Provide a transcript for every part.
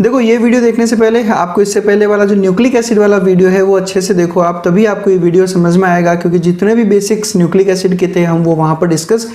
देखो ये वीडियो देखने से पहले आपको इससे पहले वाला जो न्यूक्लिक एसिड वाला वीडियो है वो अच्छे से देखो आप, तभी आपको ये वीडियो समझ में आएगा, क्योंकि जितने भी बेसिक्स न्यूक्लिक एसिड के थे हम वो वहाँ पर डिस्कस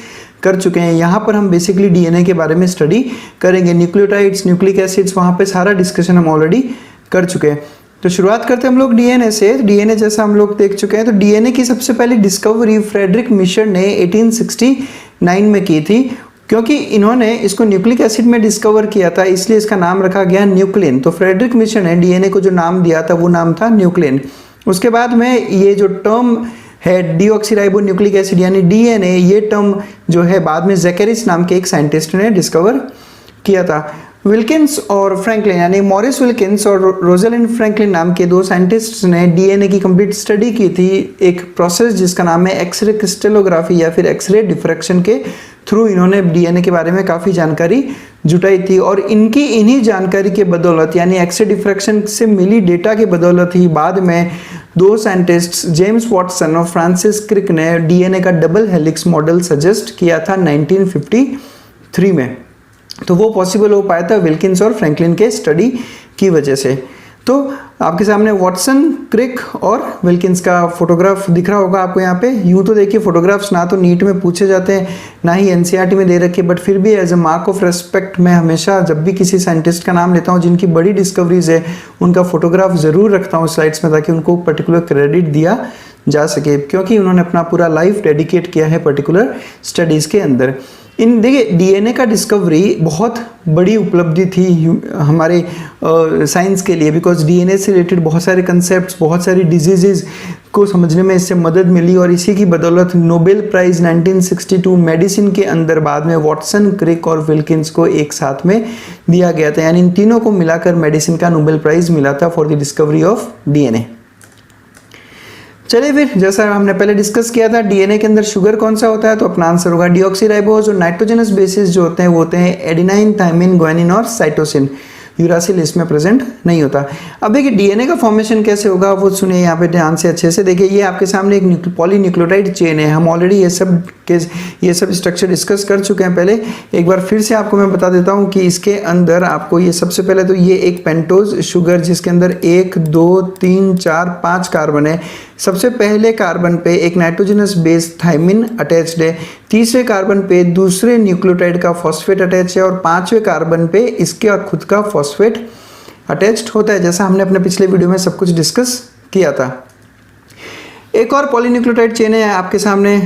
कर चुके हैं। यहाँ पर हम बेसिकली डीएनए के बारे में स्टडी करेंगे, न्यूक्लियोटाइड्स, न्यूक्लिक एसिड्स, वहाँ पे सारा डिस्कशन हम ऑलरेडी कर चुके हैं। तो शुरुआत करते हैं हम लोग डीएनए से। डीएनए जैसा हम लोग देख चुके हैं, तो डीएनए की सबसे पहली डिस्कवरी फ्रेडरिक मिशर ने 1869 में की थी। क्योंकि इन्होंने इसको न्यूक्लिक एसिड में डिस्कवर किया था इसलिए इसका नाम रखा गया न्यूक्लिन। तो फ्रेडरिक मिशर ने डीएनए को जो नाम दिया था वो नाम था न्यूक्लिन। उसके बाद में ये जो टर्म है डीऑक्सीराइबो न्यूक्लिक एसिड यानी डीएनए, ये टर्म जो है बाद में ज़ेकेरिस नाम के एक साइंटिस्ट ने डिस्कवर किया था। विल्किंस और फ्रैंकलिन यानी मॉरिस विल्किंस और रोजलिंड फ्रैंकलिन नाम के दो साइंटिस्ट्स ने डीएनए की कंप्लीट स्टडी की थी, एक प्रोसेस जिसका नाम है एक्सरे क्रिस्टलोग्राफी या फिर एक्सरे डिफ्रैक्शन के थ्रू इन्होंने डीएनए के बारे में काफ़ी जानकारी जुटाई थी। और इनकी इन्हीं जानकारी के बदौलत यानी एक्सरे डिफ्रैक्शन से मिली डेटा के बदौलत ही बाद में दो साइंटिस्ट्स जेम्स वॉटसन और फ्रांसिस क्रिक ने डीएनए का डबल हेलिक्स मॉडल सजेस्ट किया था 1953 में। तो वो पॉसिबल हो पाया था विल्किंस और फ्रैंकलिन के स्टडी की वजह से। तो आपके सामने वॉटसन, क्रिक और विल्किंस का फोटोग्राफ दिख रहा होगा आपको यहाँ पे। यूँ तो देखिए फोटोग्राफ्स ना तो नीट में पूछे जाते हैं ना ही एनसीईआरटी में दे रखे, बट फिर भी as a mark of respect मैं हमेशा जब भी किसी साइंटिस्ट का नाम लेता हूँ जिनकी बड़ी डिस्कवरीज है उनका फोटोग्राफ ज़रूर रखता हूँ स्लाइड्स में, ताकि उनको पर्टिकुलर क्रेडिट दिया जा सके, क्योंकि उन्होंने अपना पूरा लाइफ डेडिकेट किया है पर्टिकुलर स्टडीज़ के अंदर। इन देखिए डीएनए का डिस्कवरी बहुत बड़ी उपलब्धि थी हमारे साइंस के लिए, बिकॉज डीएनए से रिलेटेड बहुत सारे कंसेप्ट्स, बहुत सारी डिजीज़ को समझने में इससे मदद मिली। और इसी की बदौलत नोबेल प्राइज़ 1962 मेडिसिन के अंदर बाद में वॉटसन, क्रिक और विल्किंस को एक साथ में दिया गया था, यानी इन तीनों को मिलाकर मेडिसिन का नोबेल प्राइज़ मिला था for the discovery of DNA. चलिए फिर, जैसा हमने पहले डिस्कस किया था डीएनए के अंदर शुगर कौन सा होता है, तो अपना आंसर होगा डीऑक्सीराइबोज। और नाइट्रोजनस बेसिस जो होते हैं वो होते हैं एडेनाइन, थायमिन, गुआनिन और साइटोसिन। यूरासिल इसमें प्रेजेंट नहीं होता। अब देखिए डीएनए का फॉर्मेशन कैसे होगा वो सुनिए यहाँ पे ध्यान से अच्छे से। देखिए ये आपके सामने एक पॉलीन्यूक्लियोटाइड चेन है। हम ऑलरेडी ये सब स्ट्रक्चर डिस्कस कर चुके हैं पहले। एक बार फिर से आपको मैं बता देता हूँ कि इसके अंदर आपको ये सबसे पहले तो ये एक पेंटोज शुगर जिसके अंदर 1 2 3 4 5 कार्बन है। सबसे पहले कार्बन पे एक नाइट्रोजनस बेस थायमिन अटैच्ड है, तीसरे कार्बन पे दूसरे न्यूक्लियोटाइड का फॉस्फेट अटैच है और पांचवें कार्बन पे इसके खुद का फॉस्फेट अटैच्ड होता है, जैसा हमने अपने पिछले वीडियो में सब कुछ डिस्कस किया था। एक और पॉलीन्यूक्लियोटाइड चेन है आपके सामने,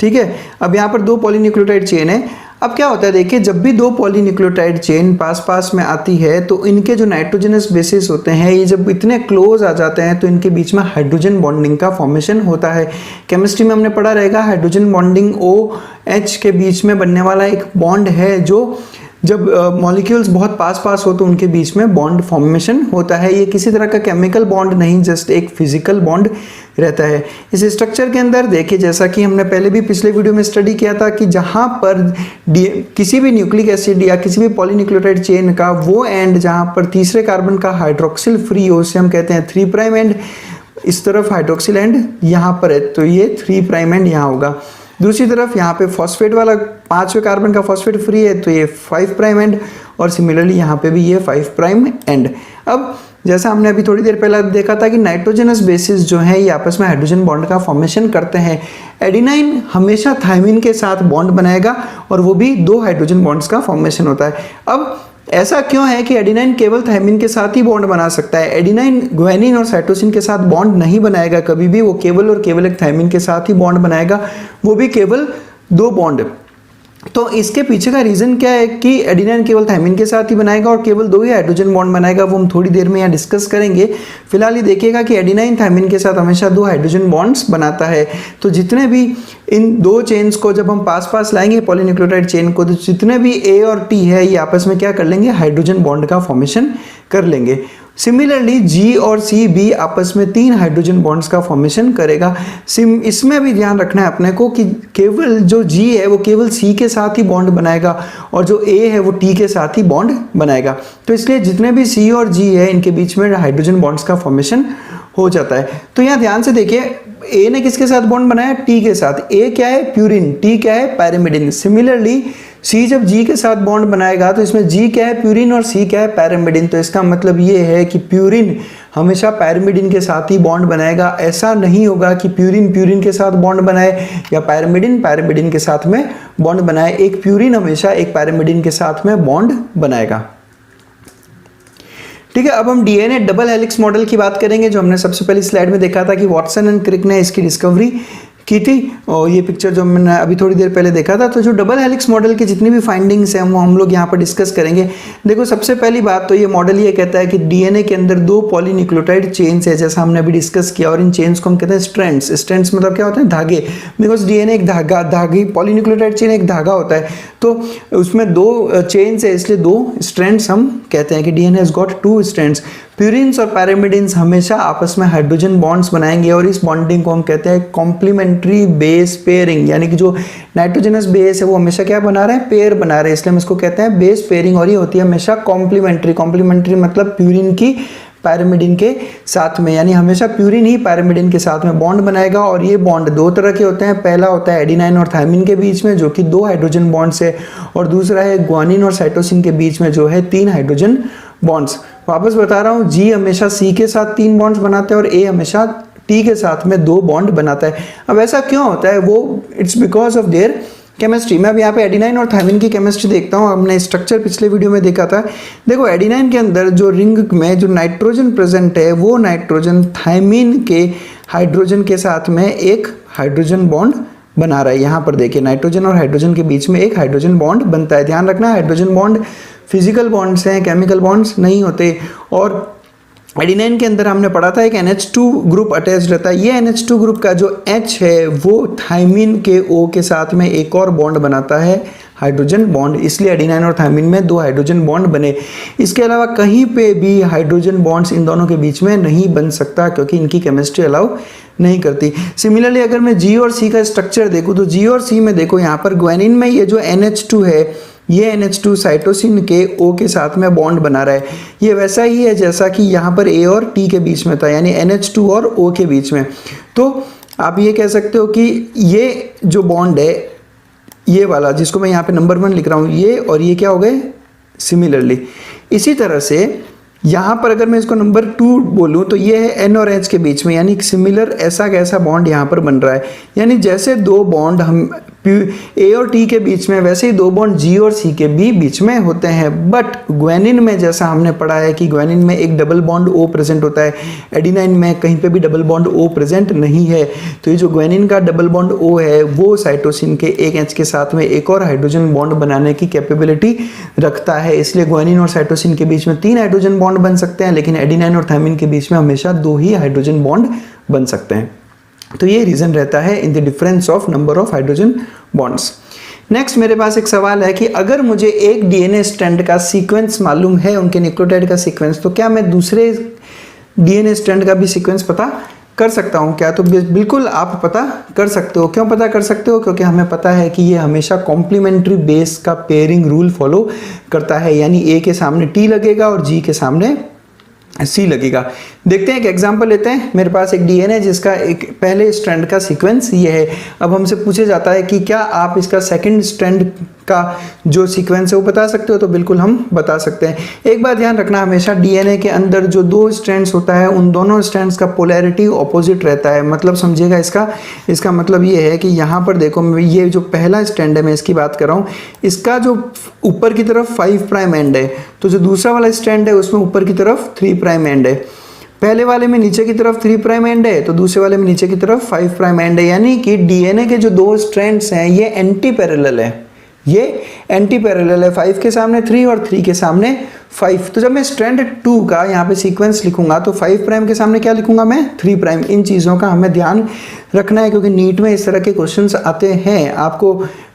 ठीक है। अब यहाँ पर 2 पॉलीन्यूक्लियोटाइड चेन है। अब क्या होता है देखिए, जब भी 2 पॉलीन्यूक्लियोटाइड चेन पास में आती है तो इनके जो नाइट्रोजनस बेसिस होते हैं ये जब इतने क्लोज आ जाते हैं तो इनके बीच में हाइड्रोजन बॉन्डिंग का फॉर्मेशन होता है। केमिस्ट्री में हमने पढ़ा रहेगा हाइड्रोजन बॉन्डिंग OH के बीच में बनने वाला एक बॉन्ड है, जो जब मॉलिक्यूल्स बहुत पास हो तो उनके बीच में बॉन्ड फॉर्मेशन होता है। ये किसी तरह का केमिकल बॉन्ड नहीं, जस्ट एक फिजिकल बॉन्ड रहता है। इस स्ट्रक्चर के अंदर देखिए, जैसा कि हमने पहले भी पिछले वीडियो में स्टडी किया था कि जहाँ पर किसी भी न्यूक्लिक एसिड या किसी भी पॉलीन्यूक्लियोटाइड चेन का वो एंड जहाँ पर तीसरे कार्बन का हाइड्रोक्सिल फ्री हो उसे हम कहते हैं 3' एंड, इस तरफ हाइड्रोक्सिल एंड यहाँ पर है तो ये 3' एंड यहाँ होगा। दूसरी तरफ यहाँ पे फॉस्फेट वाला 5वें कार्बन का फॉस्फेट फ्री है तो ये 5' एंड, और सिमिलरली यहाँ पे भी ये 5' एंड। अब जैसा हमने अभी थोड़ी देर पहले देखा था कि नाइट्रोजनस बेसिस जो है ये आपस में हाइड्रोजन बॉन्ड का फॉर्मेशन करते हैं। एडिनाइन हमेशा थायमिन के साथ बॉन्ड बनाएगा और वो भी 2 हाइड्रोजन बॉन्ड्स का फॉर्मेशन होता है। अब ऐसा क्यों है कि एडिनाइन केवल थायमिन के साथ ही बॉन्ड बना सकता है, एडिनाइन गुआनिन और साइटोसिन के साथ बॉन्ड नहीं बनाएगा कभी भी, वो केवल और केवल एक थायमिन के साथ ही बॉन्ड बनाएगा, वो भी केवल 2 बॉन्ड। तो इसके पीछे का रीज़न क्या है कि एडिनाइन केवल थायमिन के साथ ही बनाएगा और केवल 2 ही हाइड्रोजन बॉन्ड बनाएगा, वो हम थोड़ी देर में यहाँ डिस्कस करेंगे। फिलहाल ये देखिएगा कि एडिनाइन थायमिन के साथ हमेशा 2 हाइड्रोजन बॉन्ड्स बनाता है। तो जितने भी इन 2 चेन्स को जब हम पास लाएंगे पॉलीन्यूक्लियोटाइड चेन को, तो जितने भी A और T है ये आपस में क्या कर लेंगे, हाइड्रोजन बॉन्ड का फॉर्मेशन कर लेंगे। सिमिलरली G और C भी आपस में 3 हाइड्रोजन बॉन्ड्स का फॉर्मेशन करेगा। इसमें भी ध्यान रखना है अपने को कि केवल जो G है वो केवल C के साथ ही बॉन्ड बनाएगा और जो A है वो T के साथ ही बॉन्ड बनाएगा। तो इसलिए जितने भी C और G है इनके बीच में हाइड्रोजन बॉन्ड्स का फॉर्मेशन हो जाता है। तो यहाँ ध्यान से देखिए, A ने किसके साथ बॉन्ड बनाया, T के साथ। A क्या है, प्यूरिन, T क्या है, पैरामिडिन। सिमिलरली सी जब जी के साथ बॉन्ड बनाएगा तो इसमें जी क्या है, प्यूरिन, और सी क्या है, पैरामिडिन। तो इसका मतलब ये है कि प्यूरिन हमेशा पैरामिडिन के साथ ही बॉन्ड बनाएगा। ऐसा नहीं होगा कि प्यूरिन प्यूरिन के साथ बॉन्ड बनाए या पैरामिडिन पैरामिडिन के साथ में बॉन्ड बनाए। एक प्यूरिन हमेशा एक पैरामिडिन के साथ में बॉन्ड बनाएगा। ठीक है, अब हम डीएनए डबल हेलिक्स मॉडल की बात करेंगे, जो हमने सबसे पहली स्लाइड में देखा था कि वॉटसन एंड क्रिक ने इसकी डिस्कवरी की थी, और ये पिक्चर जो मैंने अभी थोड़ी देर पहले देखा था। तो जो डबल हेलिक्स मॉडल की जितनी भी फाइंडिंग्स हैं वो हम लोग यहाँ पर डिस्कस करेंगे। देखो, सबसे पहली बात तो ये मॉडल ये कहता है कि डीएनए के अंदर 2 पॉलीन्यूक्लियोटाइड चेन्स है, जैसा हमने अभी डिस्कस किया, और इन चेन्स को हम कहते हैं स्ट्रैंड्स। स्ट्रैंड्स मतलब क्या होते हैं, धागे, बिकॉज डीएनए एक धागे, पॉलीन्यूक्लियोटाइड चेन एक धागा होता है, तो उसमें 2 चेन्स है, इसलिए 2 स्ट्रैंड्स हम कहते हैं कि DNA has got 2 strands. Purines और पैरामिडिन्स हमेशा आपस में हाइड्रोजन बॉन्ड्स बनाएंगे, और इस बॉन्डिंग को हम कहते हैं कॉम्प्लीमेंट्री बेस पेयरिंग, यानी कि जो नाइट्रोजनस बेस है वो हमेशा क्या बना रहे हैं, पेयर बना रहे हैं, इसलिए हम इसको कहते हैं बेस पेयरिंग, और ये होती है हमेशा कॉम्प्लीमेंट्री। कॉम्प्लीमेंट्री मतलब प्यूरिन की पैरामिडिन के साथ में, यानी हमेशा प्यूरिन ही पैरामिडिन के साथ में बॉन्ड बनाएगा। और ये बॉन्ड 2 तरह के होते हैं, पहला होता है एडिनाइन और थायमिन के बीच में, जो कि 2 हाइड्रोजन बॉन्ड्स है, और दूसरा है ग्वानिन और साइटोसिन के बीच में, जो है 3 हाइड्रोजन बॉन्ड्स। वापस बता रहा हूँ, जी हमेशा सी के साथ 3 बॉन्ड्स बनाते हैं, और ए हमेशा टी के साथ में 2 बॉन्ड बनाता है। अब ऐसा क्यों होता है, वो it's because of their chemistry. मैं अब यहाँ पे एडिनाइन और थायमिन की केमिस्ट्री देखता हूँ। हमने स्ट्रक्चर पिछले वीडियो में देखा था। देखो, एडिनाइन के अंदर जो रिंग में जो नाइट्रोजन प्रेजेंट है, वो नाइट्रोजन थायमिन के हाइड्रोजन के साथ में एक हाइड्रोजन बॉन्ड बना रहा है। यहाँ पर देखिए, नाइट्रोजन और हाइड्रोजन के बीच में एक हाइड्रोजन बॉन्ड बनता है। ध्यान रखना, हाइड्रोजन बॉन्ड फिजिकल बॉन्ड्स हैं, केमिकल बॉन्ड्स नहीं होते। और एडिनाइन के अंदर हमने पढ़ा था एक NH2 ग्रुप अटैच रहता है। ये NH2 ग्रुप का जो H है वो थायमिन के O के साथ में एक और बॉन्ड बनाता है, हाइड्रोजन बॉन्ड, इसलिए एडिनाइन और थायमिन में 2 हाइड्रोजन बॉन्ड बने। इसके अलावा कहीं पे भी हाइड्रोजन बॉन्ड्स इन दोनों के बीच में नहीं बन सकता, क्योंकि इनकी केमिस्ट्री अलाउ नहीं करती। सिमिलरली अगर मैं G और C का स्ट्रक्चर देखूँ तो G और C में देखो, यहाँ पर ग्वानिन में ये जो NH2 है, ये NH2 साइटोसिन के O के साथ में बॉन्ड बना रहा है। ये वैसा ही है जैसा कि यहाँ पर A और T के बीच में था, यानी NH2 और O के बीच में। तो आप ये कह सकते हो कि ये जो बॉन्ड है, ये वाला जिसको मैं यहाँ पे नंबर 1 लिख रहा हूँ, ये और ये क्या हो गए, सिमिलरली। इसी तरह से यहाँ पर अगर मैं इसको नंबर 2 बोलूँ तो ये है N और H के बीच में, यानी सिमिलर ऐसा कैसा बॉन्ड यहाँ पर बन रहा है। यानी जैसे 2 बॉन्ड हम A और T के बीच में, वैसे ही 2 बॉन्ड G और C के भी बीच में होते हैं। बट ग्वानिन में जैसा हमने पढ़ा है कि ग्वानिन में एक डबल बॉन्ड O प्रेजेंट होता है, एडिनाइन में कहीं पे भी डबल बॉन्ड O प्रेजेंट नहीं है। तो ये जो ग्वानिन का डबल बॉन्ड O है, वो साइटोसिन के एक H के साथ में एक और हाइड्रोजन बॉन्ड बनाने की कैपेबिलिटी रखता है। इसलिए ग्वानिन और साइटोसिन के बीच में 3 हाइड्रोजन बॉन्ड बन सकते हैं, लेकिन एडिनाइन और थायमिन के बीच में हमेशा 2 ही हाइड्रोजन बॉन्ड बन सकते हैं। तो ये रीजन रहता है in the difference of number of hydrogen bonds. Next मेरे पास एक सवाल है कि अगर मुझे एक डीएनए स्ट्रैंड का सीक्वेंस मालूम है, उनके न्यूक्लियोटाइड का सीक्वेंस, तो क्या मैं दूसरे डीएनए स्ट्रैंड का भी सीक्वेंस पता कर सकता हूँ क्या? तो बिल्कुल आप पता कर सकते हो। क्यों पता कर सकते हो? क्योंकि हमें पता है कि ये हमेशा कॉम्प्लीमेंट्री बेस का पेयरिंग रूल फॉलो करता है, यानी ए के सामने टी लगेगा और जी के सामने सी लगेगा। देखते हैं एक एग्जांपल लेते हैं। मेरे पास एक डीएनए जिसका एक पहले स्ट्रैंड का सीक्वेंस ये है। अब हमसे पूछे जाता है कि क्या आप इसका सेकंड स्ट्रैंड का जो सीक्वेंस है वो बता सकते हो? तो बिल्कुल हम बता सकते हैं। एक बात ध्यान रखना, हमेशा डीएनए के अंदर जो 2 स्ट्रैंड्स होता है, उन दोनों स्ट्रैंड्स का पोलैरिटी ऑपोजिट रहता है। मतलब समझिएगा, इसका मतलब ये है कि यहाँ पर देखो, ये जो पहला स्ट्रैंड है मैं इसकी बात कर रहा हूँ, इसका जो ऊपर की तरफ 5 प्राइम एंड है, तो जो दूसरा वाला स्ट्रैंड है उसमें ऊपर की तरफ 3 प्राइम एंड है। पहले वाले में नीचे की तरफ 3 प्राइम एंड है, तो दूसरे वाले में नीचे की तरफ 5 प्राइम एंड है। यानी कि डीएनए के जो 2 स्ट्रैंड्स हैं ये एंटी पैरेलल है, ये एंटी पैरेलल है। 5 के सामने 3 और 3 के सामने 5। तो जब मैं स्ट्रैंड 2 का यहाँ पे सीक्वेंस लिखूंगा तो 5 प्राइम के सामने क्या लिखूंगा मैं? 3 प्राइम। इन चीज़ों का हमें ध्यान रखना है, क्योंकि नीट में इस तरह के क्वेश्चंस आते हैं। आपको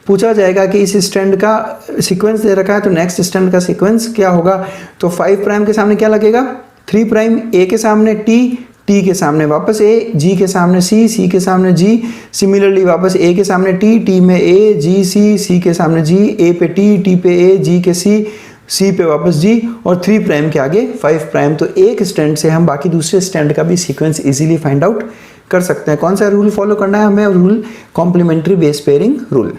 पूछा जाएगा कि इस स्ट्रैंड का सीक्वेंस दे रखा है, तो नेक्स्ट स्ट्रैंड का सीक्वेंस क्या होगा? तो 5 प्राइम के सामने क्या लगेगा? 3 प्राइम। ए के सामने टी के सामने वापस ए, जी के सामने सी के सामने जी। सिमिलरली वापस ए के सामने टी में ए, जी सी के सामने जी, ए पे टी पे ए, जी के सी पे वापस जी, और 3 प्राइम के आगे 5 प्राइम। तो एक स्ट्रैंड से हम बाकी दूसरे स्ट्रैंड का भी सीक्वेंस इजीली फाइंड आउट कर सकते हैं। कौन सा रूल फॉलो करना है हमें? Rule complementary base pairing rule.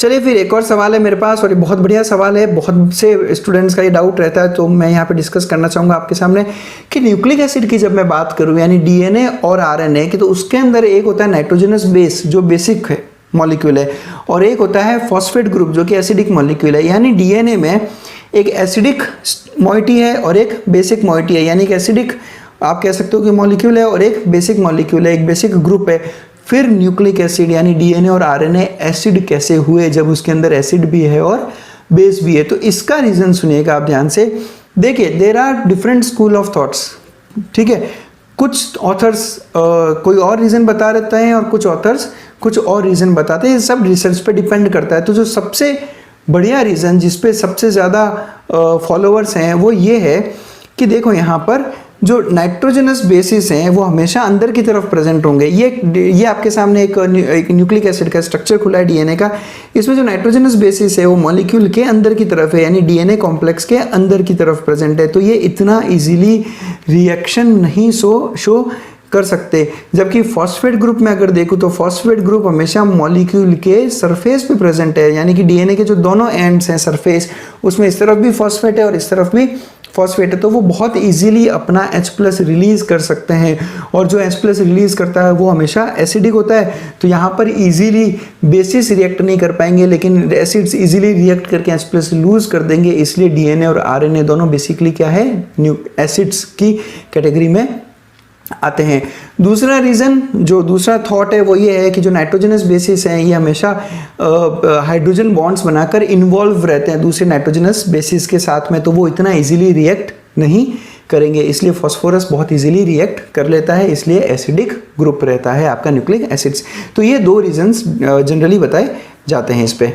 चलिए फिर एक और सवाल है मेरे पास, और ये बहुत बढ़िया सवाल है, बहुत से स्टूडेंट्स का ये डाउट रहता है, तो मैं यहाँ पे डिस्कस करना चाहूँगा आपके सामने कि न्यूक्लिक एसिड की जब मैं बात करूँ यानी डीएनए और आरएनए की, तो उसके अंदर एक होता है नाइट्रोजनस बेस जो बेसिक है मॉलिक्यूल है, और एक होता है फॉस्फेट ग्रुप जो कि एसिडिक मॉलिक्यूल है। यानी डीएनए में एक एसिडिक मॉइटी है और एक बेसिक मॉइटी है, यानी एक एसिडिक आप कह सकते हो कि मॉलिक्यूल है और एक बेसिक मॉलिक्यूल है, एक बेसिक ग्रुप है। फिर न्यूक्लिक एसिड यानी डीएनए और आरएनए एसिड कैसे हुए, जब उसके अंदर एसिड भी है और बेस भी है। तो इसका रीजन सुनिएगा आप ध्यान से। देखिए there are different school of thoughts, ठीक है। कुछ ऑथर्स कोई और रीजन बता रहते हैं और कुछ ऑथर्स कुछ और रीजन बताते हैं, सब रिसर्च पे डिपेंड करता है। तो जो सबसे बढ़िया रीजन जिसपे सबसे ज़्यादा फॉलोअर्स हैं वो ये है कि देखो यहाँ पर जो नाइट्रोजनस बेसिस हैं वो हमेशा अंदर की तरफ प्रेजेंट होंगे। ये आपके सामने एक न्यूक्लिक एसिड का स्ट्रक्चर खुला है डीएनए का। इसमें जो नाइट्रोजनस बेसिस है वो मॉलिक्यूल के अंदर की तरफ है, यानी डीएनए कॉम्प्लेक्स के अंदर की तरफ प्रेजेंट है। तो ये इतना इजीली रिएक्शन नहीं शो कर सकते। जबकि फॉस्फेट ग्रुप में अगर देखूँ तो फॉस्फेट ग्रुप हमेशा मॉलिक्यूल के सरफेस पे प्रेजेंट है, यानी कि डीएनए के जो दोनों एंड्स हैं सरफेस, उसमें इस तरफ भी फॉस्फेट है और इस तरफ भी फॉस्फेट है। तो वो बहुत इजीली अपना H+ रिलीज कर सकते हैं, और जो H+ रिलीज करता है वो हमेशा एसिडिक होता है। तो यहाँ पर इजीली बेसिस रिएक्ट नहीं कर पाएंगे, लेकिन एसिड्स इजीली रिएक्ट करके H+ लूज कर देंगे। इसलिए डीएनए और आरएनए दोनों बेसिकली क्या है, एसिड्स की कैटेगरी में आते हैं। दूसरा रीज़न जो दूसरा थॉट है वो ये है कि जो नाइट्रोजनस बेसिस हैं ये हमेशा हाइड्रोजन बॉन्ड्स बनाकर इन्वॉल्व रहते हैं दूसरे नाइट्रोजनस बेसिस के साथ में, तो वो इतना इजीली रिएक्ट नहीं करेंगे। इसलिए फॉस्फोरस बहुत इजीली रिएक्ट कर लेता है, इसलिए एसिडिक ग्रुप रहता है आपका न्यूक्लिक एसिड्स। तो ये दो रीजंस जनरली बताए जाते हैं इस पे।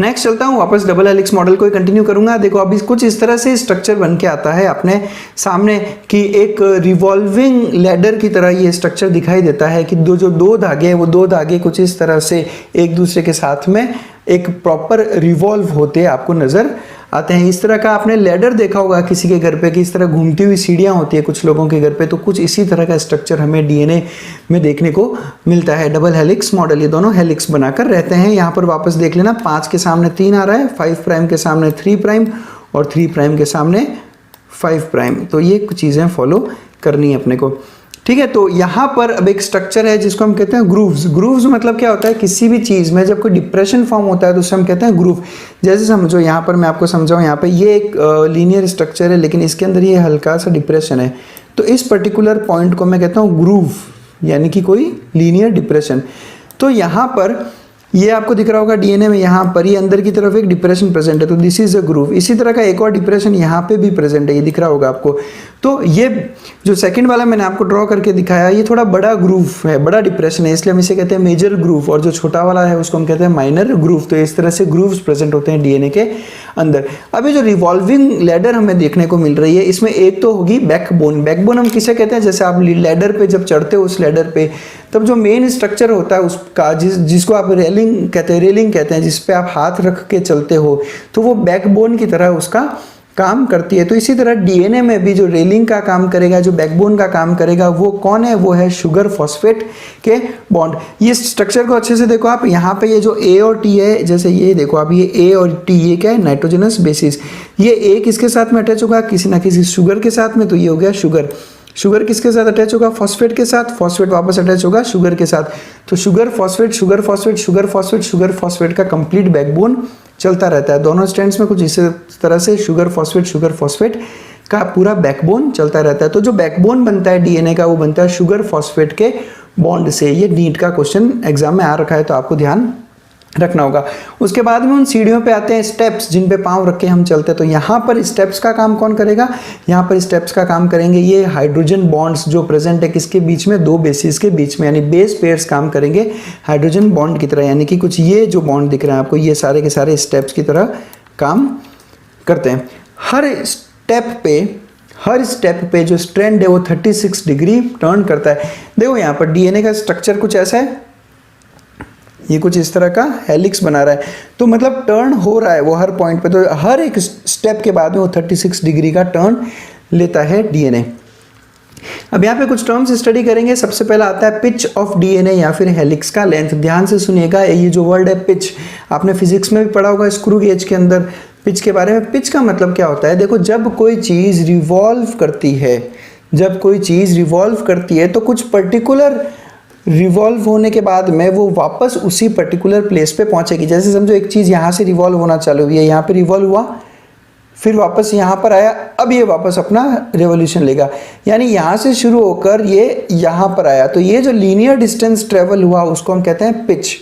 नेक्स्ट चलता हूँ वापस डबल हेलिक्स मॉडल को कंटिन्यू करूंगा। देखो अभी कुछ इस तरह से स्ट्रक्चर बन के आता है अपने सामने कि एक रिवॉल्विंग लैडर की तरह ये स्ट्रक्चर दिखाई देता है कि जो दो धागे हैं वो दो धागे कुछ इस तरह से एक दूसरे के साथ में एक प्रॉपर रिवॉल्व होते आपको नजर आते हैं। इस तरह का आपने लैडर देखा होगा किसी के घर पे कि इस तरह घूमती हुई सीढ़ियाँ होती है कुछ लोगों के घर पे, तो कुछ इसी तरह का स्ट्रक्चर हमें डीएनए में देखने को मिलता है। डबल हेलिक्स मॉडल, ये दोनों हेलिक्स बनाकर रहते हैं। यहाँ पर वापस देख लेना, 5 के सामने 3 आ रहा है, 5 प्राइम के सामने 3 प्राइम और 3 प्राइम के सामने 5 प्राइम। तो ये कुछ चीज़ें फॉलो करनी है अपने को, ठीक है। तो यहाँ पर अब एक स्ट्रक्चर है जिसको हम कहते हैं ग्रूव्स। ग्रूव्स मतलब क्या होता है, किसी भी चीज़ में जब कोई डिप्रेशन फॉर्म होता है तो उसे हम कहते हैं ग्रूव। जैसे समझो यहाँ पर मैं आपको समझाऊँ, यहाँ पे ये एक लीनियर स्ट्रक्चर है लेकिन इसके अंदर ये हल्का सा डिप्रेशन है, तो इस पर्टिकुलर पॉइंट को मैं कहता हूँ ग्रूव, यानी कि कोई लीनियर डिप्रेशन। तो यहाँ पर ये आपको दिख रहा होगा डीएनए में, यहाँ पर ये अंदर की तरफ एक डिप्रेशन प्रेजेंट है, तो दिस इज अ ग्रूव। इसी तरह का एक और डिप्रेशन यहाँ पे भी प्रेजेंट है, ये दिख रहा होगा आपको। तो ये जो सेकंड वाला मैंने आपको ड्रॉ करके दिखाया ये थोड़ा बड़ा ग्रूव है, बड़ा डिप्रेशन है, इसलिए हम इसे कहते हैं मेजर ग्रूव, और जो छोटा वाला है उसको हम कहते हैं माइनर ग्रूव। तो इस तरह से ग्रूव्स प्रेजेंट होते हैं डीएनए के अंदर। अभी जो रिवॉल्विंग लैडर हमें देखने को मिल रही है इसमें एक तो होगी बैकबोन। बैकबोन हम किसे कहते हैं, जैसे आप लैडर पे जब चढ़ते हो उस लैडर पे, तब जो मेन स्ट्रक्चर होता है उसका जिसको आप रेलिंग कहते हैं, जिस पे आप हाथ रख के चलते हो, तो वो बैकबोन की तरह उसका काम करती है। तो इसी तरह डीएनए में भी जो रेलिंग का काम करेगा, जो बैकबोन का काम करेगा, वो कौन है, वो है शुगर फॉस्फेट के बॉन्ड। ये स्ट्रक्चर को अच्छे से देखो आप, यहाँ पे ये जो ए और टी है, जैसे ये देखो आप, ये ए और टी ये क्या है, नाइट्रोजनस बेसिस। ये ए किसके साथ में अटैच होगा, किसी ना किसी शुगर के साथ में, तो ये हो गया शुगर। शुगर किसके साथ अटैच होगा, फॉस्फेट के साथ। फॉस्फेट वापस अटैच होगा शुगर के साथ। तो sugar phosphate sugar phosphate sugar phosphate sugar phosphate का कंप्लीट बैकबोन चलता रहता है। दोनों स्ट्रैंड्स में कुछ इस तरह से शुगर फॉस्फेट का पूरा बैकबोन चलता रहता है। तो जो बैकबोन बनता है डीएनए का वो बनता है शुगर फॉस्फेट के बॉन्ड से। ये नीट का क्वेश्चन एग्जाम में आ रखा है, तो आपको ध्यान रखना होगा। उसके बाद में उन सीढ़ियों पे आते हैं स्टेप्स, जिन पे पांव रख के हम चलते हैं। तो यहाँ पर स्टेप्स का काम कौन करेगा, यहाँ पर स्टेप्स का काम करेंगे ये हाइड्रोजन बॉन्ड्स जो प्रेजेंट है किसके बीच में, दो बेसिस के बीच में, यानी बेस पेयर्स काम करेंगे हाइड्रोजन बॉन्ड की तरह। यानी कि कुछ ये जो बॉन्ड दिख रहे हैं आपको, ये सारे के सारे स्टेप्स की तरह काम करते हैं। हर स्टेप पे जो स्ट्रैंड है वो 36 डिग्री टर्न करता है। देखो यहाँ पर डीएनए का स्ट्रक्चर कुछ ऐसा है, ये कुछ इस तरह का हेलिक्स बना रहा है, तो मतलब टर्न हो रहा है वो हर पॉइंट पे। तो हर एक स्टेप के बाद में वो 36 डिग्री का टर्न लेता है डीएनए। अब यहाँ पे कुछ टर्म्स स्टडी करेंगे। सबसे पहला आता है पिच ऑफ डीएनए या फिर हेलिक्स का लेंथ। ध्यान से सुनिएगा, ये जो वर्ड है पिच, आपने फिजिक्स में भी पढ़ा होगा स्क्रू गेज के अंदर पिच के बारे में। पिच का मतलब क्या होता है? देखो, जब कोई चीज़ रिवॉल्व करती है, जब कोई चीज़ रिवॉल्व करती है तो कुछ पर्टिकुलर रिवॉल्व होने के बाद में वो वापस उसी पर्टिकुलर प्लेस पे पहुंचेगी। जैसे समझो एक चीज़ यहाँ से रिवॉल्व होना चालू हुई है, यहाँ पे रिवॉल्व हुआ, फिर वापस यहाँ पर आया, अब ये वापस अपना रेवोल्यूशन लेगा, यानी यहाँ से शुरू होकर ये यहाँ पर आया। तो ये जो लीनियर डिस्टेंस ट्रेवल हुआ उसको हम कहते हैं पिच।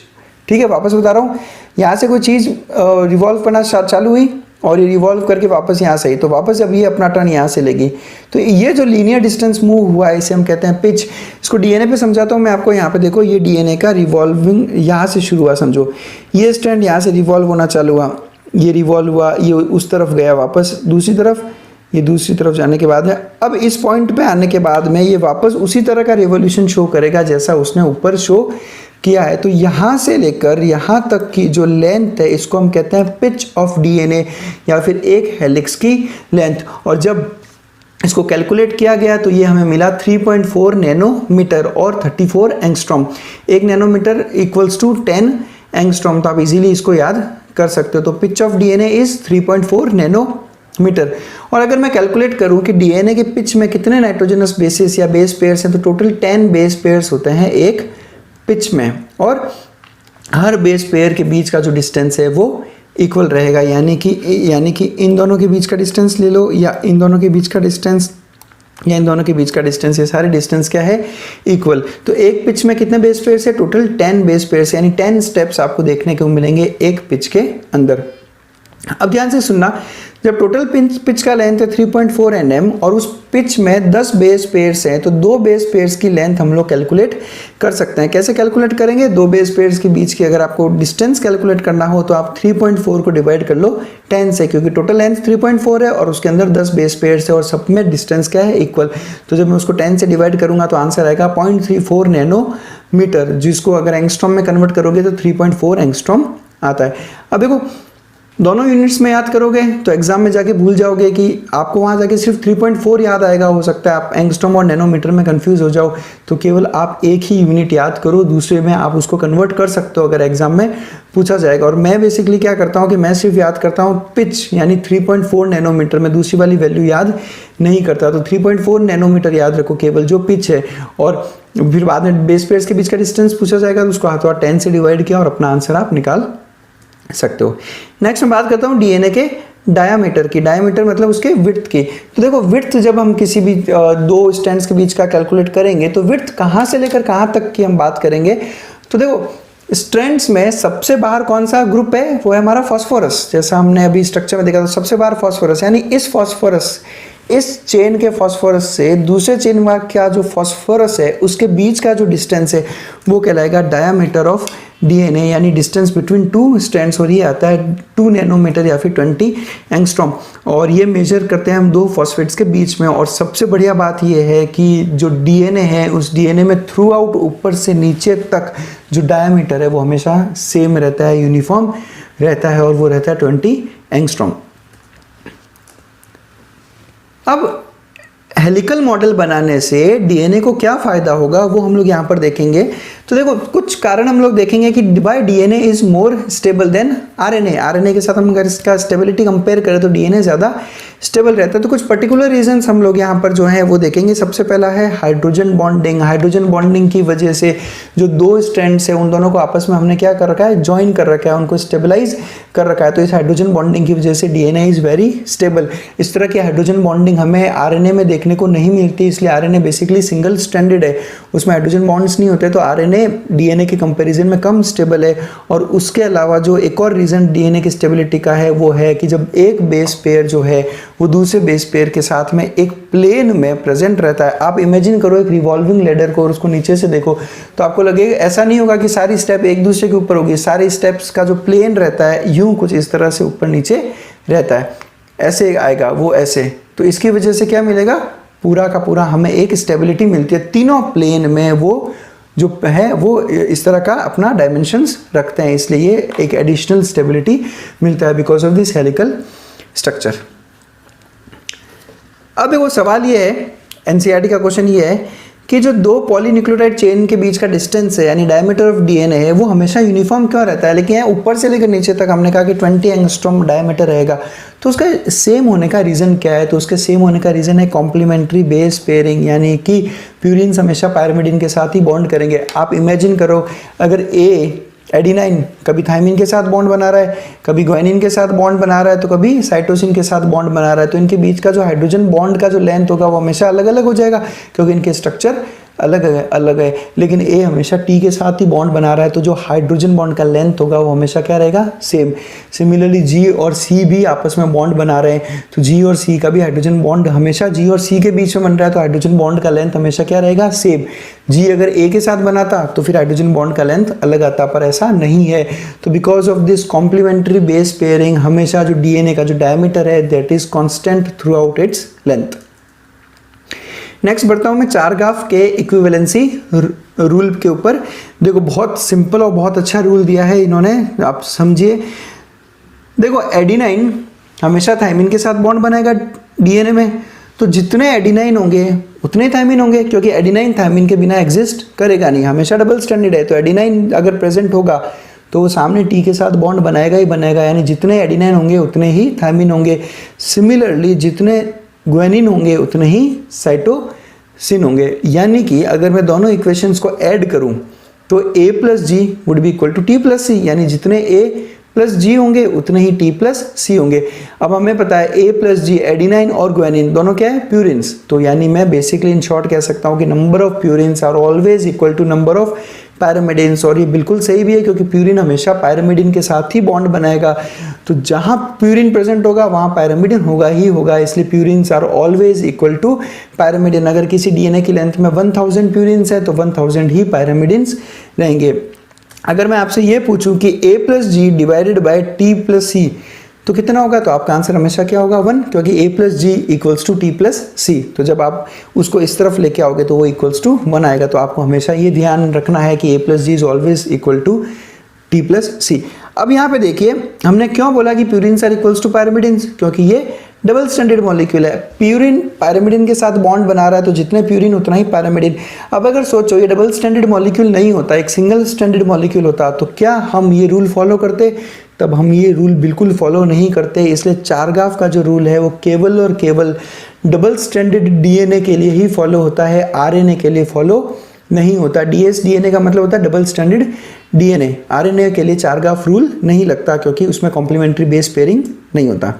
ठीक है, वापस बता रहा हूँ, यहाँ से कोई चीज़ रिवॉल्व करना चालू हुई और ये रिवॉल्व करके वापस यहाँ से आई, तो वापस अब ये अपना टर्न यहाँ से लेगी। तो ये जो लीनियर डिस्टेंस मूव हुआ है इसे हम कहते हैं पिच। इसको डीएनए पे समझाता हूँ मैं आपको। यहाँ पे देखो, ये डीएनए का रिवॉल्विंग यहाँ से शुरू हुआ, समझो ये स्ट्रैंड यहाँ से रिवॉल्व होना चालू हुआ, ये रिवॉल्व हुआ, ये उस तरफ गया, वापस दूसरी तरफ, ये दूसरी तरफ जाने के बाद में अब इस पॉइंट पे आने के बाद में ये वापस उसी तरह का रिवॉल्यूशन शो करेगा जैसा उसने ऊपर शो किया है। तो यहाँ से लेकर यहाँ तक की जो लेंथ है इसको हम कहते हैं पिच ऑफ डीएनए या फिर एक हेलिक्स की लेंथ। और जब इसको कैलकुलेट किया गया तो ये हमें मिला 3.4 नैनोमीटर और 34 angstrom. 1 nanometre equals to 10 angstrom. तो आप इजीली इसको याद कर सकते हो। तो pitch of DNA is 3.4 nanometre. और अगर मैं कैलकुलेट करूं कि डीएनए के पिच में कितने नाइट्रोजनस बेसिस या बेस पेयर्स हैं, तो टोटल 10 बेस पेयर्स होते हैं एक पिच में, और हर बेस पेयर के बीच का जो डिस्टेंस है वो इक्वल रहेगा। यानी कि इन दोनों के बीच का डिस्टेंस ले लो, या इन दोनों के बीच का डिस्टेंस, या इन दोनों के बीच का डिस्टेंस, ये सारे डिस्टेंस क्या है? इक्वल। तो एक पिच में कितने बेस पेयर्स है? टोटल 10 बेस पेयर्स, यानी 10 स्टेप्स आपको देखने को मिलेंगे एक पिच के अंदर। अब ध्यान से सुनना, जब टोटल पिच का लेंथ है 3.4 nm और उस पिच में 10 बेस पेयर्स हैं, तो 2 बेस पेयर्स की लेंथ हम लोग कैलकुलेट कर सकते हैं। कैसे कैलकुलेट करेंगे? 2 बेस पेयर्स के बीच की अगर आपको डिस्टेंस कैलकुलेट करना हो तो आप 3.4 को डिवाइड कर लो 10 से, क्योंकि टोटल लेंथ 3.4 है और उसके अंदर 10 बेस पेयर्स है और सब में डिस्टेंस क्या है? इक्वल। तो जब मैं उसको 10 से डिवाइड करूंगा तो आंसर आएगा 0.34 नैनोमीटर, जिसको अगर एंगस्ट्रॉम में कन्वर्ट करोगे तो 3.4 एंगस्ट्रॉम आता है। अब देखो, दोनों यूनिट्स में याद करोगे तो एग्जाम में जाके भूल जाओगे कि आपको वहां जाके सिर्फ 3.4 याद आएगा। हो सकता है आप एंगस्ट्रॉम और नैनोमीटर में कंफ्यूज हो जाओ, तो केवल आप एक ही यूनिट याद करो, दूसरे में आप उसको कन्वर्ट कर सकते हो अगर एग्जाम में पूछा जाएगा। और मैं बेसिकली क्या करता हूँ कि मैं सिर्फ याद करता हूँ पिच, यानी 3.4 नैनोमीटर में, दूसरी वाली वैल्यू याद नहीं करता। तो 3.4 नैनोमीटर याद रखो, केवल जो पिच है, और फिर बाद में बेस पेयर्स के बीच का डिस्टेंस पूछा जाएगा तो उसको हाथों 10 से डिवाइड किया और अपना आंसर आप निकाल सकते हो। नेक्स्ट मैं बात करता हूँ डीएनए के डायामीटर की। डायामीटर मतलब उसके विड्थ की। तो देखो, विड्थ जब हम किसी भी 2 स्टैंड्स के बीच का कैलकुलेट करेंगे तो विड्थ कहाँ से लेकर कहाँ तक की हम बात करेंगे। तो देखो, स्ट्रैंड्स में सबसे बाहर कौन सा ग्रुप है? वो है हमारा फॉस्फोरस। जैसा हमने अभी स्ट्रक्चर में देखा था, सबसे बाहर फॉस्फोरस, यानी इस फॉस्फोरस, इस चेन के फॉस्फोरस से दूसरे चेन का जो फॉस्फोरस है उसके बीच का जो डिस्टेंस है वो कहलाएगा डायामीटर ऑफ डीएनए, यानी डिस्टेंस बिटवीन 2 स्ट्रैंड्स। और ये आता है 2 नैनोमीटर या फिर 20 एंगस्ट्रॉम। और ये मेजर करते हैं हम 2 फॉस्फेट्स के बीच में। और सबसे बढ़िया बात ये है कि जो डीएनए है उस डीएनए में थ्रू आउट ऊपर से नीचे तक जो डायामीटर है वो हमेशा सेम रहता है, यूनिफॉर्म रहता है, और वो रहता है 20 एंगस्ट्रॉम। अब हेलिकल मॉडल बनाने से डीएनए को क्या फायदा होगा वो हम लोग यहाँ पर देखेंगे। तो देखो, कुछ कारण हम लोग देखेंगे कि why DNA is more stable than RNA. RNA के साथ हम अगर इसका स्टेबिलिटी कंपेयर करें तो डीएनए ज़्यादा स्टेबल रहता है। तो कुछ पर्टिकुलर रीजंस हम लोग यहाँ पर जो है वो देखेंगे। सबसे पहला है हाइड्रोजन बॉन्डिंग। हाइड्रोजन बॉन्डिंग की वजह से जो 2 स्ट्रैंड्स है उन दोनों को आपस में हमने क्या कर रखा है? ज्वाइन कर रखा है, उनको स्टेबलाइज कर रखा है। तो इस हाइड्रोजन बॉन्डिंग की वजह से डीएनए इज वेरी स्टेबल। इस तरह की हाइड्रोजन बॉन्डिंग हमें आरएनए में देखने को नहीं मिलती, इसलिए आरएनए बेसिकली सिंगल स्ट्रैंडेड है, उसमें हाइड्रोजन बॉन्ड्स नहीं होते। तो आरएनए डीएनए के कंपैरिजन में कम स्टेबल है। और उसके अलावा जो एक और रीजन डीएनए की स्टेबिलिटी का है वो है कि जब एक बेस पेयर जो है वो दूसरे बेस पेयर के साथ में एक प्लेन में प्रेजेंट रहता है। आप इमेजिन करो एक रिवॉल्विंग लेडर को और उसको नीचे से देखो तो आपको लगेगा, ऐसा नहीं होगा कि सारी स्टेप एक दूसरे के ऊपर होगी, सारे स्टेप्स का जो प्लेन रहता है यूं कुछ इस तरह से ऊपर नीचे रहता है, ऐसे आएगा वो ऐसे। तो इसकी वजह से क्या मिलेगा? पूरा का पूरा हमें एक स्टेबिलिटी मिलती है। तीनों प्लेन में वो जो है वो इस तरह का अपना डायमेंशंस रखते हैं, इसलिए ये एक एडिशनल स्टेबिलिटी मिलता है because of this helical structure. अब वो सवाल ये है एनसीईआरटी का क्वेश्चन ये है कि जो दो पॉलीन्यूक्लियोटाइड चेन के बीच का डिस्टेंस है यानी डायमीटर ऑफ डीएनए है वो हमेशा यूनिफॉर्म क्यों रहता है, लेकिन यहाँ ऊपर से लेकर नीचे तक हमने कहा कि 20 एंगस्ट्रॉम डायमीटर रहेगा। तो उसका सेम होने का रीज़न क्या है? तो उसके सेम होने का रीज़न है कॉम्प्लीमेंट्री बेस पेयरिंग, यानी कि प्यूरिन्स हमेशा पायरिमिडिन के साथ ही बॉन्ड करेंगे। आप इमेजिन करो अगर ए एडिनाइन कभी थायमिन के साथ बॉन्ड बना रहा है, कभी ग्वानिन के साथ बॉन्ड बना रहा है, तो कभी साइटोसिन के साथ बॉन्ड बना रहा है, तो इनके बीच का जो हाइड्रोजन बॉन्ड का जो लेंथ होगा वो हमेशा अलग अलग हो जाएगा क्योंकि इनके स्ट्रक्चर अलग है। लेकिन ए हमेशा टी के साथ ही बॉन्ड बना रहा है तो जो हाइड्रोजन बॉन्ड का लेंथ होगा वो हमेशा क्या रहेगा? सेम। सिमिलरली जी और सी भी आपस में बॉन्ड बना रहे हैं तो जी और सी का भी हाइड्रोजन बॉन्ड हमेशा जी और सी के बीच में बन रहा है तो हाइड्रोजन बॉन्ड का लेंथ हमेशा क्या रहेगा? सेम। जी अगर ए के साथ बनाता तो फिर हाइड्रोजन बॉन्ड का लेंथ अलग आता, पर ऐसा नहीं है। तो because of this complementary base pairing हमेशा जो डीएनए का जो डायमीटर है that is constant throughout its length. Next बढ़ता हूं मैं चारगाफ के इक्विवेलेंसी रूल के ऊपर। देखो बहुत सिंपल और बहुत अच्छा रूल दिया है इन्होंने, आप समझिए। देखो एडिनाइन हमेशा थायमिन के साथ बॉन्ड बनाएगा डीएनए में, तो जितने एडिनाइन होंगे उतने थायमिन होंगे क्योंकि एडिनाइन थायमिन के बिना एग्जिस्ट करेगा नहीं, हमेशा डबल स्टैंडर्ड है। तो एडिनाइन अगर प्रेजेंट होगा तो वो सामने टी के साथ बॉन्ड बनाएगा ही बनाएगा, यानी जितने एडिनाइन होंगे उतने ही थायमिन होंगे। सिमिलरली जितने ग्वानिन होंगे उतने ही साइटोसिन होंगे। यानी कि अगर मैं दोनों इक्वेशंस को ऐड करूं तो A plus G would be equal to T plus C, यानी जितने A प्लस जी होंगे उतने ही टी प्लस सी होंगे। अब हमें पता है A प्लस जी एडिनाइन और ग्वानिन दोनों क्या है? प्यूरिन्स। तो यानी मैं बेसिकली इन शॉर्ट कह सकता हूं कि number of purines are always equal to number of pyrimidines. और ये बिल्कुल सही भी है क्योंकि प्यूरिन हमेशा पैरामिडिन के साथ ही बॉन्ड बनाएगा, तो जहां प्यूरिन प्रेजेंट होगा वहां पैरामिडिन होगा ही होगा, इसलिए purines are always equal to pyrimidine. अगर किसी डीएनए की लेंथ में 1000 प्यूरिन्स है तो 1000 ही पैरामिडिन्स रहेंगे। अगर मैं आपसे ये पूछूं कि A plus G divided by T plus C तो कितना होगा, तो आपका आंसर हमेशा क्या होगा? 1, क्योंकि A plus G equals to T plus C. तो जब आप उसको इस तरफ लेके आओगे तो वो इक्वल्स टू 1 आएगा। तो आपको हमेशा ये ध्यान रखना है कि A plus G is always equal to T plus C. अब यहाँ पे देखिए हमने क्यों बोला कि purines are equals to pyrimidines, क्योंकि ये डबल स्टैंडर्ड मॉलिक्यूल है। प्यूरिन पैरामिडिन के साथ बॉन्ड बना रहा है तो जितने प्यूरिन उतना ही पैरामिडिन। अब अगर सोचो ये डबल स्टैंडर्ड मॉलिक्यूल नहीं होता, एक सिंगल स्टैंडर्ड मॉलिक्यूल होता, तो क्या हम ये रूल फॉलो करते? तब हम ये रूल बिल्कुल फॉलो नहीं करते। इसलिए चारगाफ का जो रूल है वो केवल और केवल डबल स्टैंडर्ड डीएनए के लिए ही फॉलो होता है, आरएनए के लिए फॉलो नहीं होता। डीएसडीएनए का मतलब होता है डबल स्टैंडर्ड डीएनए। आरएनए के लिए चारगाफ रूल नहीं लगता क्योंकि उसमें कॉम्प्लीमेंट्री बेस पेयरिंग नहीं होता।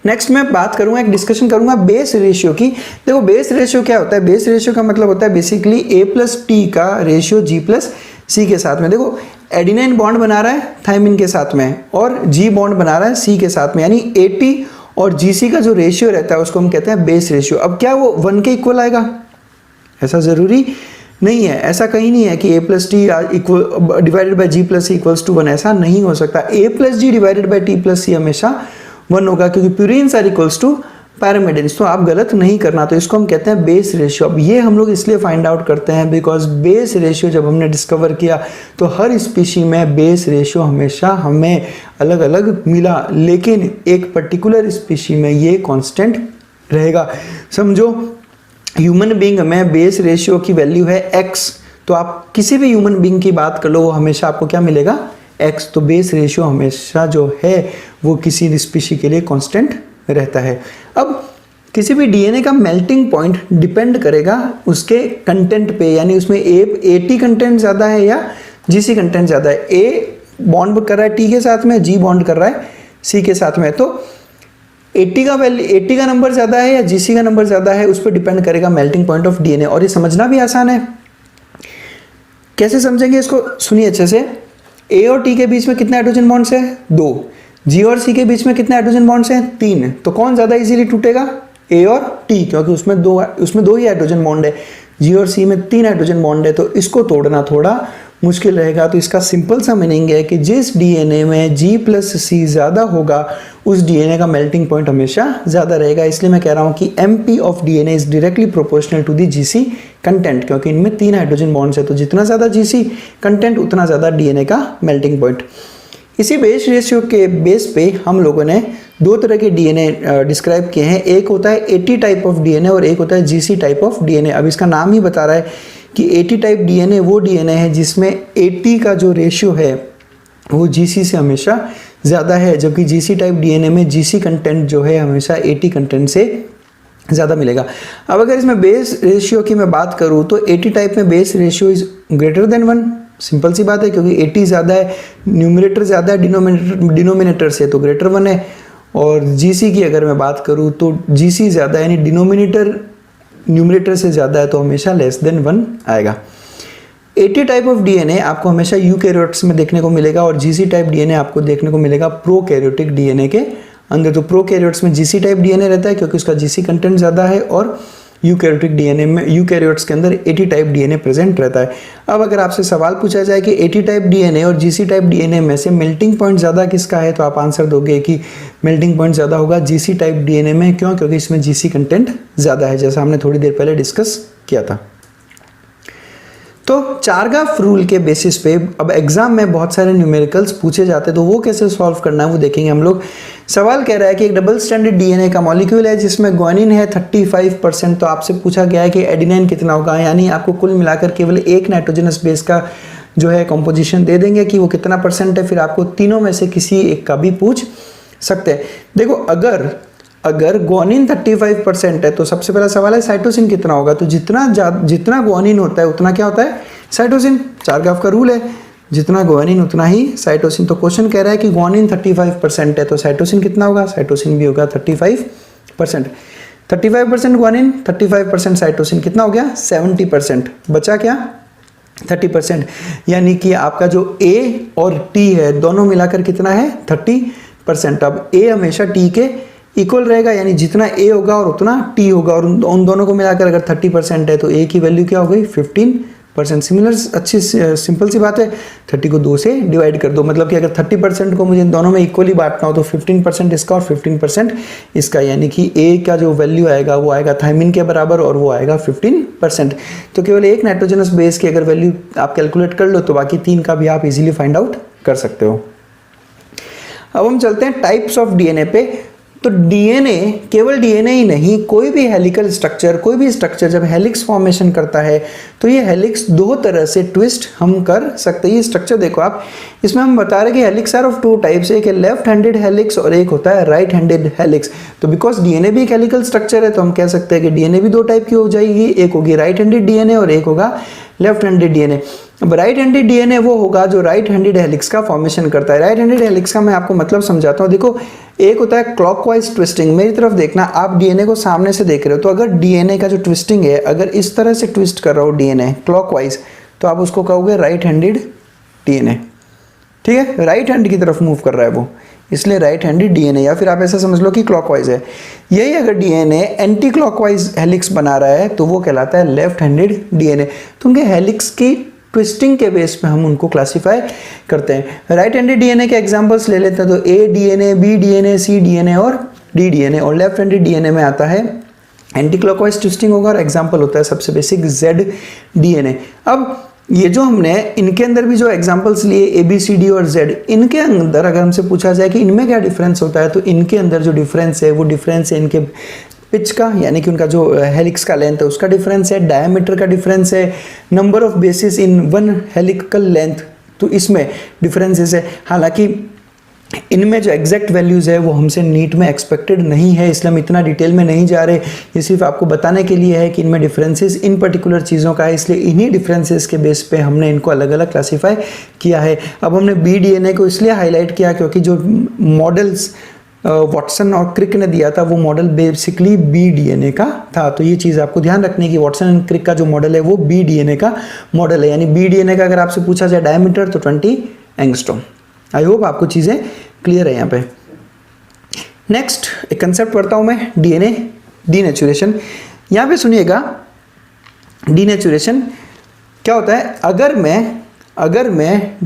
नेक्स्ट मैं बात करूंगा, एक डिस्कशन करूंगा बेस रेशियो की। देखो बेस रेशियो क्या होता है? बेस रेशियो का मतलब होता है बेसिकली A प्लस टी का रेशियो G प्लस सी के साथ में। देखो एडिनाइन बॉन्ड बना रहा है थायमिन के साथ में और G बॉन्ड बना रहा है C के साथ में, यानी AT और GC का जो रेशियो रहता है उसको हम कहते हैं बेस रेशियो। अब क्या वो 1 के इक्वल आएगा? ऐसा जरूरी नहीं है, ऐसा कहीं नहीं है कि A plus T divided by G plus C equals to 1, ऐसा नहीं हो सकता। A plus G divided by T plus C हमेशा 1 होगा क्योंकि purines are equals to pyrimidines. तो आप गलत नहीं करना, तो इसको हम कहते हैं बेस रेशियो। अब ये हम लोग इसलिए फाइंड आउट करते हैं बिकॉज बेस रेशियो जब हमने डिस्कवर किया तो हर स्पीशी में बेस रेशियो हमेशा हमें अलग अलग मिला, लेकिन एक पर्टिकुलर स्पीशी में ये कांस्टेंट रहेगा। समझो ह्यूमन बीइंग में बेस रेशियो की वैल्यू है x, तो आप किसी भी ह्यूमन बीइंग की बात कर लो वो हमेशा आपको क्या मिलेगा? x। तो बेस रेशियो हमेशा जो है वो किसी स्पीशी के लिए कांस्टेंट रहता है। अब किसी भी डीएनए का मेल्टिंग पॉइंट डिपेंड करेगा उसके कंटेंट पे, यानी उसमें AT कंटेंट ज़्यादा है या GC कंटेंट ज़्यादा है। A बॉन्ड कर रहा है T के साथ में, G बॉन्ड कर रहा है C के साथ में, तो AT का नंबर ज़्यादा है या GC का नंबर ज़्यादा है उस पर डिपेंड करेगा मेल्टिंग पॉइंट ऑफ डीएनए। और ये समझना भी आसान है। कैसे समझेंगे इसको? सुनिए अच्छे से। A और T के बीच में कितने हाइड्रोजन बॉन्ड्स हैं? 2। G और C के बीच में कितने हाइड्रोजन बॉन्ड्स हैं? 3। तो कौन ज़्यादा इजीली टूटेगा? A और T, क्योंकि उसमें दो ही हाइड्रोजन बॉन्ड है। G और C में 3 हाइड्रोजन बॉन्ड है, तो इसको तोड़ना थोड़ा मुश्किल रहेगा। तो इसका सिंपल सा मीनिंग है कि जिस डीएनए में G प्लस C ज़्यादा होगा उस डीएनए का मेल्टिंग पॉइंट हमेशा ज़्यादा रहेगा। इसलिए मैं कह रहा हूँ कि MP of DNA is directly proportional to the GC content, क्योंकि इनमें 3 हाइड्रोजन बॉन्ड्स है, तो जितना ज़्यादा GC कंटेंट उतना ज़्यादा डीएनए का मेल्टिंग पॉइंट। इसी बेस रेशियो के बेस पे हम लोगों ने दो तरह के डीएनए डिस्क्राइब किए हैं। एक होता है 80 टाइप ऑफ डीएनए और एक होता है जीसी टाइप ऑफ डीएनए। अब इसका नाम ही बता रहा है कि 80 टाइप डीएनए वो डीएनए है जिसमें 80 का जो रेशियो है वो जीसी से हमेशा ज़्यादा है, जबकि जीसी टाइप डीएनए में जीसी कंटेंट जो है हमेशा 80 कंटेंट से ज़्यादा मिलेगा। अब अगर इसमें बेस रेशियो की मैं बात करूँ तो 80 टाइप में base ratio is greater than 1। Simple सी बात है, क्योंकि 80 ज़्यादा है, न्यूमरेटर ज़्यादा है डिनोमिनेटर से, तो ग्रेटर 1 है। और जीसी की अगर मैं बात करूँ तो जीसी ज़्यादा यानी डिनोमिनेटर न्यूमरेटर से ज़्यादा है, तो हमेशा लेस देन 1 आएगा। 80 टाइप ऑफ डीएनए आपको हमेशा यूकैरियोट्स में देखने को मिलेगा और जीसी टाइप डीएनए आपको देखने को मिलेगा प्रोकैरियोटिक डीएनए के अंदर। तो प्रोकैरियोट्स में जीसी टाइप डीएनए रहता है क्योंकि उसका जीसी कंटेंट ज़्यादा है, और यूकैरियोटिक डीएनए में यूकैरियोट्स के अंदर 80 टाइप डीएनए प्रेजेंट रहता है। अब अगर आपसे सवाल पूछा जाए कि 80 टाइप डीएनए और जीसी टाइप डीएनए में से मेल्टिंग पॉइंट ज़्यादा किसका है, तो आप आंसर दोगे कि मेल्टिंग पॉइंट ज़्यादा होगा जीसी टाइप डीएनए में। क्यों? क्योंकि इसमें जीसी कंटेंट ज़्यादा है, जैसा हमने थोड़ी देर पहले डिस्कस किया था। तो चारगाफ रूल के बेसिस पे अब एग्जाम में बहुत सारे न्यूमेरिकल्स पूछे जाते हैं, तो वो कैसे सॉल्व करना है वो देखेंगे हम लोग। सवाल कह रहा है कि एक डबल स्टैंडर्ड डीएनए का मॉलिक्यूल है जिसमें ग्वानिन है 35%, तो आपसे पूछा गया है कि एडिनाइन कितना होगा, यानी आपको कुल मिलाकर केवल एक नाइट्रोजनस बेस का जो है कॉम्पोजिशन दे देंगे कि वो कितना परसेंट है, फिर आपको तीनों में से किसी एक का भी पूछ सकते हैं। देखो अगर ग्वानिन 35% है तो सबसे पहला सवाल है साइटोसिन कितना होगा, तो जितना ग्वानिन होता है उतना क्या होता है, साइटोसिन। चारगाफ का रूल है, जितना ग्वानिन उतना ही साइटोसिन। तो क्वेश्चन कह रहा है कि ग्वानिन 35% है तो साइटोसिन कितना होगा, साइटोसिन भी होगा 35%। 35% ग्वानिन 35% साइटोसिन कितना हो गया, 70%। बचा क्या, 30%। यानी कि आपका जो A और T है दोनों मिलाकर कितना है, 30%। अब A हमेशा T के इक्वल रहेगा, यानी जितना A होगा और उतना T होगा, और उन दोनों को मिलाकर अगर 30% है तो A की वैल्यू क्या हो गई, 15%। सिमिलर अच्छी सिंपल सी बात है, 30 को 2 से डिवाइड कर दो, मतलब कि अगर 30% को मुझे इन दोनों में इक्वली बांटना हो तो 15% इसका और 15% इसका, यानी कि A का जो वैल्यू आएगा वो आएगा थायमिन के बराबर और वो आएगा 15%। तो केवल एक नाइट्रोजनस बेस की अगर वैल्यू आप कैलकुलेट कर लो तो बाकी 3 का भी आप इजीली फाइंड आउट कर सकते हो। अब हम चलते हैं टाइप्स ऑफ डीएनए पे। तो डीएनए, केवल डीएनए ही नहीं, कोई भी हेलिकल स्ट्रक्चर, कोई भी स्ट्रक्चर जब हेलिक्स फॉर्मेशन करता है तो ये हेलिक्स दो तरह से ट्विस्ट हम कर सकते हैं। ये स्ट्रक्चर देखो आप, इसमें हम बता रहे हैं कि हेलिक्स आर ऑफ 2 टाइप्स, एक है लेफ्ट हैंडेड हेलिक्स और एक होता है राइट हैंडेड हेलिक्स। तो बिकॉज डीएनए भी एक हेलिकल स्ट्रक्चर है तो हम कह सकते हैं कि डीएनए भी 2 टाइप की हो जाएगी, एक होगी राइट हैंडेड डीएनए और एक होगा लेफ्ट हैंडेड डीएनए। अब राइट हैंडेड डीएनए वो होगा जो राइट हैंडेड हेलिक्स का फॉर्मेशन करता है। राइट हैंडेड हेलिक्स का मैं आपको मतलब समझाता हूँ। देखो, एक होता है क्लॉकवाइज ट्विस्टिंग। मेरी तरफ देखना, आप डीएनए को सामने से देख रहे हो, तो अगर डीएनए का जो ट्विस्टिंग है, अगर इस तरह से ट्विस्ट कर रहा हो डीएनए क्लॉकवाइज, तो आप उसको कहोगे राइट हैंडेड डीएनए। ठीक है, राइट हैंड की तरफ मूव कर रहा है वो, इसलिए राइट हैंडेड डीएनए। या फिर आप ऐसा समझ लो कि क्लॉकवाइज है। यही अगर डीएनए एंटी क्लॉकवाइज हेलिक्स बना रहा है तो वो कहलाता है लेफ्ट हैंडेड डीएनए। तो उनके हेलिक्स की ट्विस्टिंग के बेस पे हम उनको क्लासिफाई करते हैं। राइट हैंडेड डीएनए के एग्जांपल्स ले लेते हैं, तो ए डीएनए, बी डीएनए, सी डीएनए और डी डीएनए। और लेफ्ट हैंडेड डीएनए में आता है एंटी क्लॉकवाइज ट्विस्टिंग होगा, और एग्जांपल होता है सबसे बेसिक जेड डीएनए। अब ये जो हमने इनके अंदर भी जो एग्जांपल्स लिए ए बी सी डी और जेड, इनके अंदर अगर हमसे पूछा जाए कि इनमें क्या डिफरेंस होता है, तो इनके अंदर जो डिफरेंस है वो डिफरेंस है इनके पिच का, यानी कि उनका जो हेलिक्स का लेंथ है उसका डिफरेंस है, डायमीटर का डिफरेंस है, number of basis in one helical length, तो इसमें डिफरेंसेस है। हालांकि इनमें जो एग्जैक्ट वैल्यूज़ है वो हमसे नीट में एक्सपेक्टेड नहीं है, इसलिए हम इतना डिटेल में नहीं जा रहे। ये सिर्फ आपको बताने के लिए है कि इनमें डिफरेंसेस इन पर्टिकुलर चीज़ों का है, इसलिए इन्हीं डिफरेंसेस के बेस पे हमने इनको अलग अलग क्लासीफाई किया है। अब हमने बी डीएनए को इसलिए हाईलाइट किया क्योंकि जो मॉडल्स वॉटसन और क्रिक ने दिया था वो मॉडल बेसिकली बी डीएनए का था। तो ये चीज़ आपको ध्यान रखनी है कि वॉटसन एंड क्रिक का जो मॉडल है वो बी डीएनए का मॉडल है, यानी बी डीएनए का अगर आपसे पूछा जाए डायमीटर तो 20 एंगस्ट्रॉम। आई होप आपको चीज़ें क्लियर है यहाँ पे। नेक्स्ट एक कंसेप्ट पढ़ता हूँ मैं, डीएनए डीनेचुरेशन। यहाँ पे सुनिएगा, डीनेचुरेशन क्या होता है। अगर मैं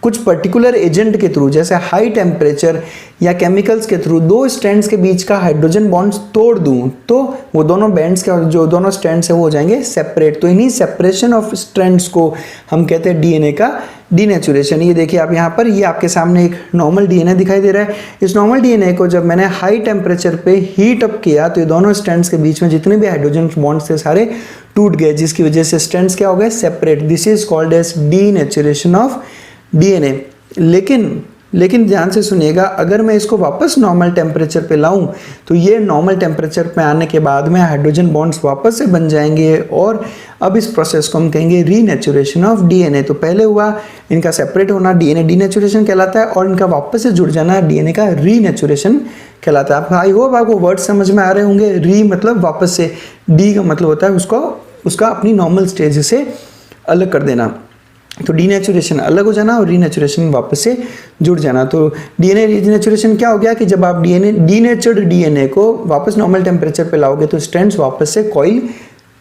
कुछ पर्टिकुलर एजेंट के थ्रू, जैसे हाई टेम्परेचर या केमिकल्स के थ्रू, दो स्ट्रैंड्स के बीच का हाइड्रोजन बॉन्ड्स तोड़ दूं तो वो दोनों बैंड्स के जो दोनों स्ट्रैंड्स है वो हो जाएंगे सेपरेट। तो इन्हीं सेपरेशन ऑफ स्ट्रैंड्स को हम कहते हैं डीएनए का डीनेचुरेशन। ये देखिए आप यहाँ पर, ये आपके सामने एक नॉर्मल डीएनए दिखाई दे रहा है। इस नॉर्मल डीएनए को जब मैंने हाई टेम्परेचर पे हीट अप किया तो ये दोनों स्ट्रैंड्स के बीच में जितने भी हाइड्रोजन बॉन्ड्स थे सारे टूट गए, जिसकी वजह से स्ट्रैंड्स क्या हो गए, separate. This is called as denaturation of DNA. लेकिन ध्यान से सुनिएगा, अगर मैं इसको वापस नॉर्मल टेम्परेचर पे लाऊं तो ये नॉर्मल टेम्परेचर पे आने के बाद में हाइड्रोजन बॉन्ड्स वापस से बन जाएंगे और अब इस प्रोसेस को हम कहेंगे रीनेचुरेशन ऑफ डीएनए। तो पहले हुआ इनका सेपरेट होना, डीएनए डीनेचुरेशन कहलाता है, और इनका वापस से जुड़ जाना डीएनए का रीनेचुरेशन कहलाता है। आई होप आपको वर्ड समझ में आ रहे होंगे। री मतलब वापस से, डी का मतलब होता है उसका अपनी नॉर्मल स्टेज से अलग कर देना। तो डीनेचुरेशन अलग हो जाना और रीनेचुरेशन वापस से जुड़ जाना। तो डीएनए डीनेचुरेशन क्या हो गया कि जब आप डीनेचर्ड डीएनए को वापस नॉर्मल टेम्परेचर पे लाओगे तो स्ट्रैंड्स वापस से कॉइल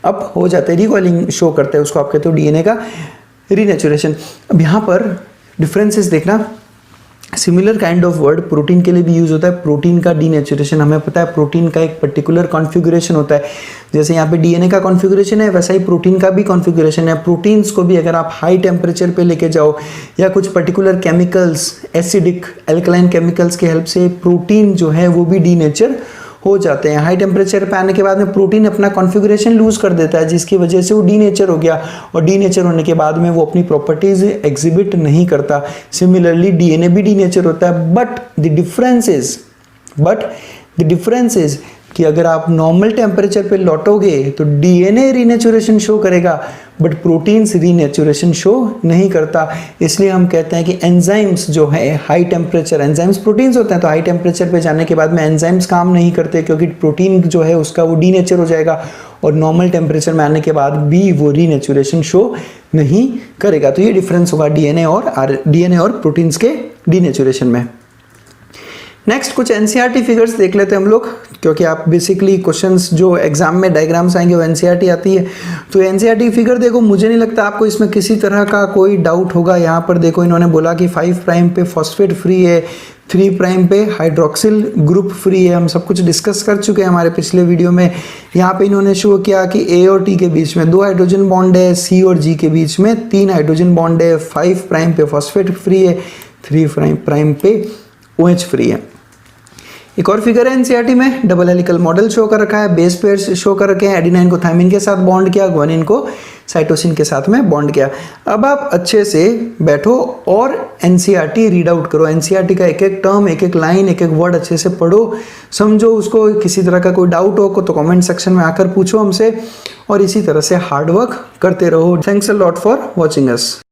अप हो जाते हैं, रिकॉइलिंग शो करते हैं, उसको आप कहते हो डीएनए का रीनेचुरेशन। अब यहाँ पर डिफरेंसेस देखना, similar kind of word protein के लिए भी यूज होता है। प्रोटीन का डीनेचुरेशन हमें पता है, प्रोटीन का एक पर्टिकुलर कॉन्फ़िगरेशन होता है। जैसे यहाँ पे डीएनए का कॉन्फ़िगरेशन है, वैसा ही प्रोटीन का भी कॉन्फ़िगरेशन है। प्रोटीन्स को भी अगर आप हाई टेम्परेचर पे लेके जाओ या कुछ particular chemicals, acidic alkaline chemicals की हेल्प से प्रोटीन जो है वो भी डीनेचर हो जाते हैं। हाई टेम्परेचर पे आने के बाद में प्रोटीन अपना कॉन्फ़िगरेशन लूज कर देता है, जिसकी वजह से वो डीनेचर हो गया, और डीनेचर होने के बाद में वो अपनी प्रॉपर्टीज एग्जिबिट नहीं करता। सिमिलरली डीएनए भी डीनेचर होता है, बट द डिफरेंस इज कि अगर आप नॉर्मल टेम्परेचर पे लौटोगे तो डीएनए रीनेचुरेशन शो करेगा, बट प्रोटीन्स रीनेचुरेशन शो नहीं करता। इसलिए हम कहते हैं कि एंजाइम्स जो है हाई टेम्परेचर, एंजाइम्स प्रोटीन्स होते हैं, तो हाई टेम्परेचर पे जाने के बाद में एंजाइम्स काम नहीं करते, क्योंकि प्रोटीन जो है उसका वो डीनेचर हो जाएगा, और नॉर्मल टेम्परेचर में आने के बाद भी वो रीनेचुरेशन शो नहीं करेगा। तो ये डिफरेंस होगा डीएनए और प्रोटीन्स के डीनेचुरेशन में। नेक्स्ट कुछ एनसीईआरटी फिगर्स देख लेते हैं हम लोग, क्योंकि आप बेसिकली क्वेश्चंस जो एग्जाम में डायग्राम्स आएंगे वो एनसीईआरटी आती है। तो एनसीईआरटी फिगर देखो, मुझे नहीं लगता आपको इसमें किसी तरह का कोई डाउट होगा। यहाँ पर देखो इन्होंने बोला कि 5 प्राइम पे फॉस्फेट फ्री है, 3 प्राइम पे हाइड्रोक्सिल ग्रुप फ्री है। हम सब कुछ डिस्कस कर चुके हैं हमारे पिछले वीडियो में। यहाँ पे इन्होंने शो किया कि ए और टी के बीच में 2 हाइड्रोजन बॉन्ड है, सी और जी के बीच में 3 हाइड्रोजन बॉन्ड है, 5 प्राइम पे फॉस्फेट फ्री है, 3 प्राइम पे OH फ्री है। एक और फिगर है एनसीईआरटी में, डबल हेलिकल मॉडल शो कर रखा है, बेस पेयर्स शो कर रखे हैं, एडेनाइन को थायमिन के साथ बॉन्ड किया, ग्वानिन को साइटोसिन के साथ में बॉन्ड किया। अब आप अच्छे से बैठो और एनसीईआरटी रीड आउट करो। एनसीईआरटी का एक एक टर्म, एक एक लाइन, एक एक वर्ड अच्छे से पढ़ो, समझो उसको। किसी तरह का कोई डाउट हो तो कमेंट सेक्शन में आकर पूछो हमसे, और इसी तरह से हार्ड वर्क करते रहो। Thanks a lot for watching us.